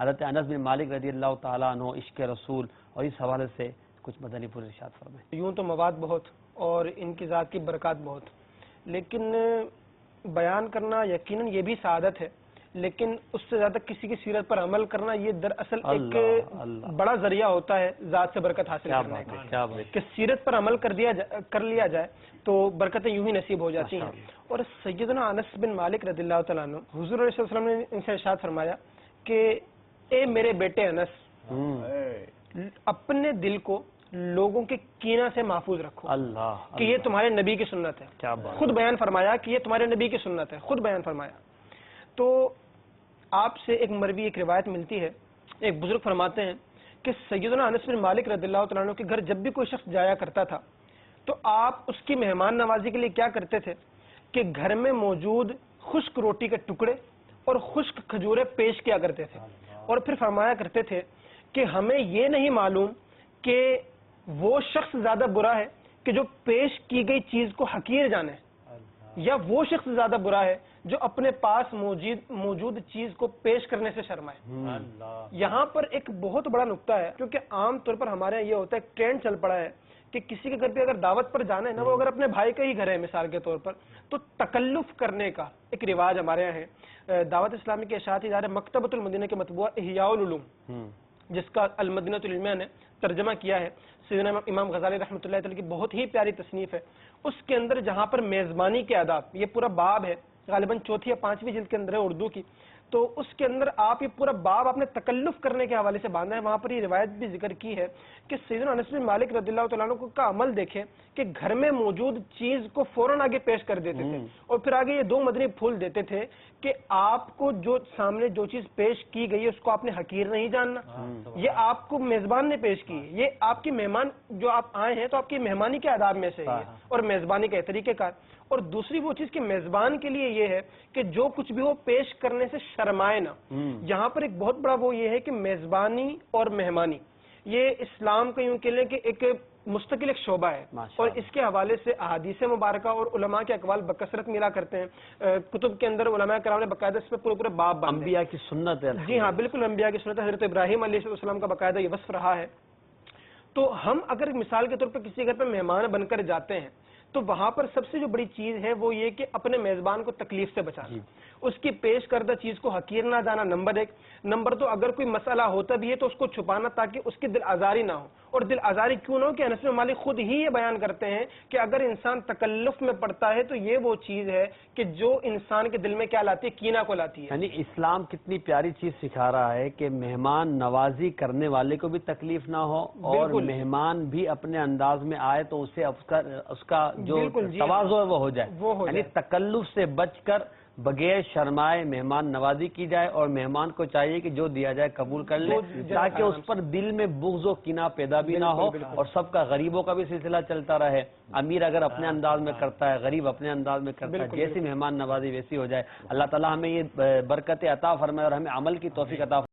حضرت انس بن مالک رضی اللہ تعالیٰ عنہ، عشق رسول اور اس حوالے سے کچھ مدنی پھول ارشاد فرمائیں۔ یوں تو مواد بہت اور ان کی ذات کی برکات بہت، لیکن بیان کرنا یقیناً یہ بھی سعادت ہے، لیکن اس سے زیادہ کسی کی سیرت پر عمل کرنا یہ دراصل ایک بڑا ذریعہ ہوتا ہے ذات سے برکت حاصل کرنے کا، کہ سیرت پر عمل کر لیا جائے تو برکتیں یوں ہی نصیب ہو جاتی ہیں۔ اور سیدنا انس بن مالک رضی اللہ تعالیٰ عنہ، حضور علیہ وسلم نے ان سے ارشاد فرمایا کہ اے میرے بیٹے انس، اپنے دل کو لوگوں کے کینہ سے محفوظ رکھو، کہ یہ تمہارے نبی کی سنت ہے۔ خود بیان فرمایا کہ یہ تمہارے نبی کی سنت ہے، خود بیان فرمایا۔ تو آپ سے ایک مروی ایک روایت ملتی ہے، ایک بزرگ فرماتے ہیں کہ سیدنا انس بن مالک رضی اللہ تعالیٰ عنہ کے گھر جب بھی کوئی شخص جایا کرتا تھا تو آپ اس کی مہمان نوازی کے لیے کیا کرتے تھے کہ گھر میں موجود خشک روٹی کے ٹکڑے اور خشک کھجوریں پیش کیا کرتے تھے، اور پھر فرمایا کرتے تھے کہ ہمیں یہ نہیں معلوم کہ وہ شخص زیادہ برا ہے کہ جو پیش کی گئی چیز کو حقیر جانے، یا وہ شخص زیادہ برا ہے جو اپنے پاس موجود چیز کو پیش کرنے سے شرمائے۔ یہاں پر ایک بہت بڑا نقطہ ہے، کیونکہ عام طور پر ہمارے یہاں یہ ہوتا ہے، ٹرینڈ چل پڑا ہے کہ کسی کے گھر پہ اگر دعوت پر جانا ہے نا، وہ اگر اپنے بھائی کا ہی گھر ہے مثال کے طور پر، تو تکلف کرنے کا ایک رواج ہمارے یہاں ہے۔ دعوت اسلامی کے اشاعتی ادارے مکتبۃ المدینہ کے مطبوعہ احیاء العلوم، جس کا المدینہ العلمیہ نے ترجمہ کیا ہے، سیدنا امام غزالی رحمۃ اللہ تعالی کی بہت ہی پیاری تصنیف ہے، اس کے اندر جہاں پر میزبانی کے آداب، یہ پورا باب ہے، غالباً 4 یا 5ویں جلد کے اندر ہے اردو کی، تو اس کے اندر آپ یہ پورا باب آپ نے تکلف کرنے کے حوالے سے باندھا ہے۔ وہاں پر یہ روایت بھی ذکر کی ہے کہ سیدنا انس بن مالک رضی اللہ تعالیٰ عنہ کا عمل دیکھیں کہ گھر میں موجود چیز کو فوراً آگے پیش کر دیتے تھے، اور پھر آگے یہ 2 مدنی پھول دیتے تھے کہ آپ کو جو سامنے جو چیز پیش کی گئی ہے اس کو آپ نے حقیر نہیں جاننا، یہ آپ کو میزبان نے پیش کی، یہ آپ کی مہمان جو آپ آئے ہیں تو آپ کی مہمانی کے آداب میں سے ہے اور میزبانی کا طریقہ کار۔ اور دوسری وہ چیز کہ میزبان کے لیے یہ ہے کہ جو کچھ بھی وہ پیش کرنے سے شرمائے نہ۔ یہاں پر ایک بہت بڑا وہ یہ ہے کہ میزبانی اور مہمانی یہ اسلام کا یوں کہہ لیں کہ ایک مستقل ایک شعبہ ہے، اور اس کے حوالے سے احادیث مبارکہ اور علماء کے اقوال بکثرت ملا کرتے ہیں۔ کتب کے اندر علماء کرام نے باقاعدہ اس پہ پورے باب باندھے۔ انبیاء کی سنت ہے۔ جی ہاں، بالکل انبیاء کی سنت ہے۔ حضرت ابراہیم علیہ السلام کا باقاعدہ یہ وصف رہا ہے۔ تو ہم اگر مثال کے طور پر کسی گھر پہ مہمان بن کر جاتے ہیں تو وہاں پر سب سے جو بڑی چیز ہے وہ یہ کہ اپنے میزبان کو تکلیف سے بچانا، اس کی پیش کردہ چیز کو حقیر نہ جانا، نمبر 1۔ نمبر 2، اگر کوئی مسئلہ ہوتا بھی ہے تو اس کو چھپانا تاکہ اس کی دل آزاری نہ ہو۔ اور دل آزاری کیوں نہ ہو کہ انس بن مالک خود ہی یہ بیان کرتے ہیں کہ اگر انسان تکلف میں پڑتا ہے تو یہ وہ چیز ہے کہ جو انسان کے دل میں کیا لاتی ہے، کینہ کو لاتی ہے۔ یعنی اسلام کتنی پیاری چیز سکھا رہا ہے کہ مہمان نوازی کرنے والے کو بھی تکلیف نہ ہو، اور مہمان بھی اپنے انداز میں آئے تو اسے اس کا جو تواضع ہے وہ ہو جائے، یعنی تکلف سے بچ کر بغیر شرمائے مہمان نوازی کی جائے، اور مہمان کو چاہیے کہ جو دیا جائے قبول کر لے تاکہ اس پر دل میں بغض و کینہ پیدا بھی نہ ہو، اور سب کا غریبوں کا بھی سلسلہ چلتا رہے۔ امیر اگر اپنے انداز میں کرتا ہے، غریب اپنے انداز میں کرتا ہے، جیسی مہمان نوازی ویسی ہو جائے۔ اللہ تعالیٰ ہمیں یہ برکت عطا فرمائے اور ہمیں عمل کی توفیق عطا فرمائے۔